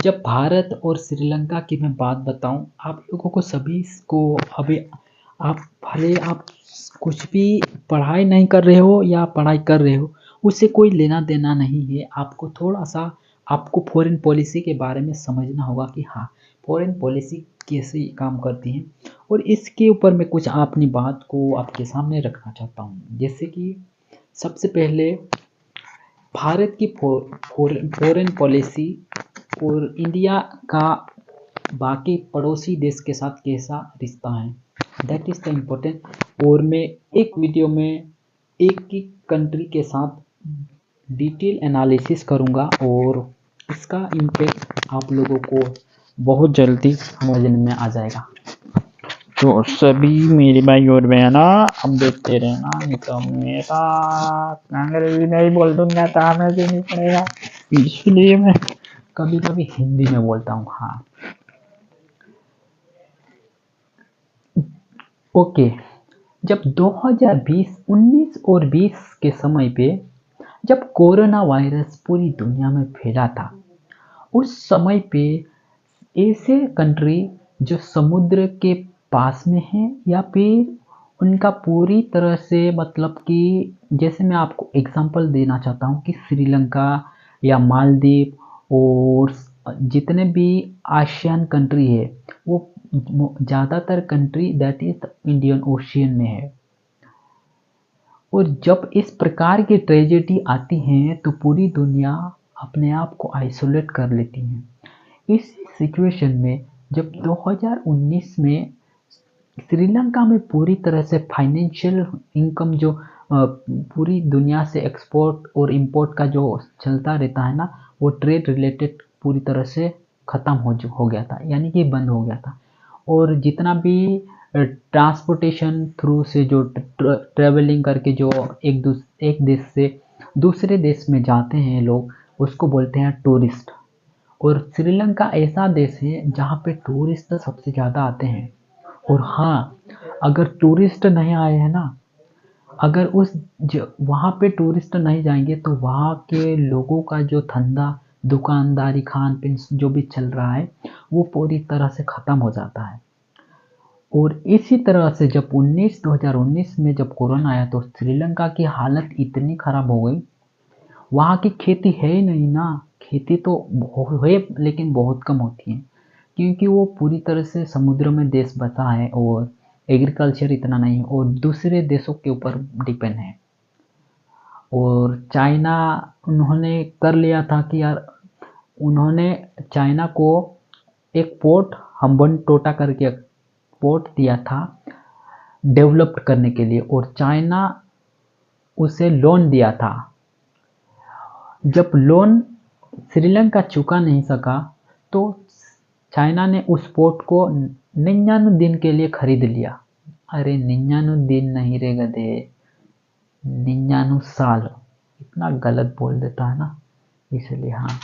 जब भारत और श्रीलंका की मैं बात बताऊं, आप लोगों को सभी को अभी आप भले आप कुछ भी पढ़ाई नहीं कर रहे हो या पढ़ाई कर रहे हो, उससे कोई लेना देना नहीं है। आपको थोड़ा सा आपको फॉरेन पॉलिसी के बारे में समझना होगा कि हाँ, फॉरेन पॉलिसी कैसे काम करती है। और इसके ऊपर मैं कुछ अपनी बात को आपके सामने रखना चाहता हूँ। जैसे कि सबसे पहले भारत की फॉरेन पॉलिसी और इंडिया का बाकी पड़ोसी देश के साथ कैसा रिश्ता है, दैट इज़ द इम्पोर्टेंट। और मैं एक वीडियो में एक ही कंट्री के साथ डिटेल एनालिसिस करूंगा और इसका इम्पैक्ट आप लोगों को बहुत जल्दी समझ में आ जाएगा। तो सभी मेरे भाई और बहना अब देखते रहना, नहीं तो मेरा अंग्रेजी नहीं बोल दूंगा तो हमें देनी पड़ेगा, इसलिए मैं कभी कभी हिंदी में बोलता हूँ। हाँ, ओके। जब 2020, 19 और 20 के समय पे जब कोरोना वायरस पूरी दुनिया में फैला था, उस समय पे ऐसे कंट्री जो समुद्र के पास में है या फिर उनका पूरी तरह से मतलब कि जैसे मैं आपको एग्जांपल देना चाहता हूँ कि श्रीलंका या मालदीव और जितने भी आसियान कंट्री है, वो ज़्यादातर country that is Indian ocean में है। और जब इस प्रकार की ट्रेजेडी आती है तो पूरी दुनिया अपने आप को आइसोलेट कर लेती है। इस सिचुएशन में जब 2019 में श्रीलंका में पूरी तरह से फाइनेंशियल इनकम जो पूरी दुनिया से एक्सपोर्ट और इंपोर्ट का जो चलता रहता है ना, वो ट्रेड रिलेटेड पूरी तरह से ख़त्म हो गया था, यानी कि बंद हो गया था। और जितना भी ट्रांसपोर्टेशन थ्रू से जो ट्रेवलिंग करके जो एक देश से दूसरे देश में जाते हैं लोग, उसको बोलते हैं टूरिस्ट। और श्रीलंका ऐसा देश है जहाँ पे टूरिस्ट सबसे ज़्यादा आते हैं। और हाँ, अगर टूरिस्ट नहीं आए हैं ना, अगर वहाँ पे टूरिस्ट नहीं जाएंगे तो वहाँ के लोगों का जो धंधा, दुकानदारी, खान पीन जो भी चल रहा है, वो पूरी तरह से ख़त्म हो जाता है। और इसी तरह से जब 2019 में जब कोरोना आया तो श्रीलंका की हालत इतनी ख़राब हो गई, वहाँ की खेती है ही नहीं ना। खेती तो है लेकिन बहुत कम होती है, क्योंकि वो पूरी तरह से समुद्र में देश बसा है और एग्रीकल्चर इतना नहीं है और दूसरे देशों के ऊपर डिपेंड है। और चाइना उन्होंने कर लिया था कि यार, उन्होंने चाइना को एक पोर्ट हम्बन टोटा करके पोर्ट दिया था डेवलप्ड करने के लिए, और चाइना उसे लोन दिया था। जब लोन श्रीलंका चुका नहीं सका तो चाइना ने उस पोर्ट को 99 दिन के लिए खरीद लिया। अरे 99 दिन नहीं रे गधे, 99 साल। इतना गलत बोल देता है ना, इसलिए हाँ।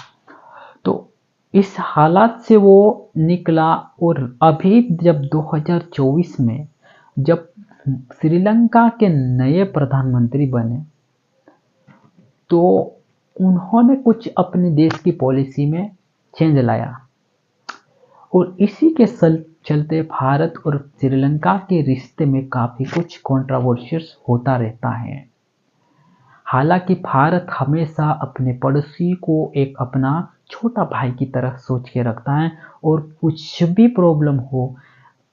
तो इस हालात से वो निकला। और अभी जब 2024 में जब श्रीलंका के नए प्रधानमंत्री बने तो उन्होंने कुछ अपने देश की पॉलिसी में चेंज लाया। और इसी के चलते भारत और श्रीलंका के रिश्ते में काफ़ी कुछ कंट्रोवर्शियस होता रहता है। हालांकि भारत हमेशा अपने पड़ोसी को एक अपना छोटा भाई की तरह सोच के रखता है, और कुछ भी प्रॉब्लम हो,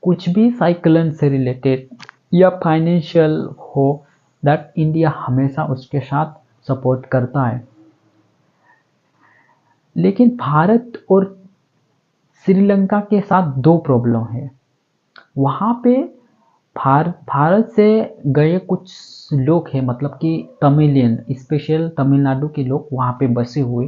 कुछ भी साइक्लोन से रिलेटेड या फाइनेंशियल हो, दैट इंडिया हमेशा उसके साथ सपोर्ट करता है। लेकिन भारत और श्रीलंका के साथ दो प्रॉब्लम है। वहाँ पे भारत से गए कुछ लोग हैं, मतलब कि तमिलियन, स्पेशल तमिलनाडु के लोग वहाँ पे बसे हुए।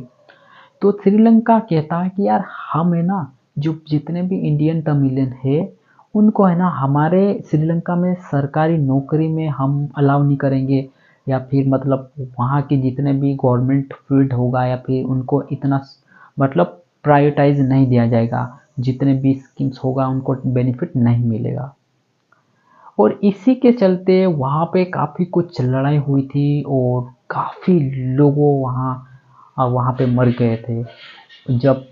तो श्रीलंका कहता है कि यार हम है ना, जो जितने भी इंडियन तमिलियन है उनको है ना हमारे श्रीलंका में सरकारी नौकरी में हम अलाउ नहीं करेंगे, या फिर मतलब वहाँ के जितने भी गवर्नमेंट फील्ड होगा या फिर उनको इतना मतलब प्रायोरिटाइज नहीं दिया जाएगा, जितने भी स्कीम्स होगा उनको बेनिफिट नहीं मिलेगा। और इसी के चलते वहाँ पे काफ़ी कुछ लड़ाई हुई थी और काफ़ी लोगों वहाँ पे मर गए थे। जब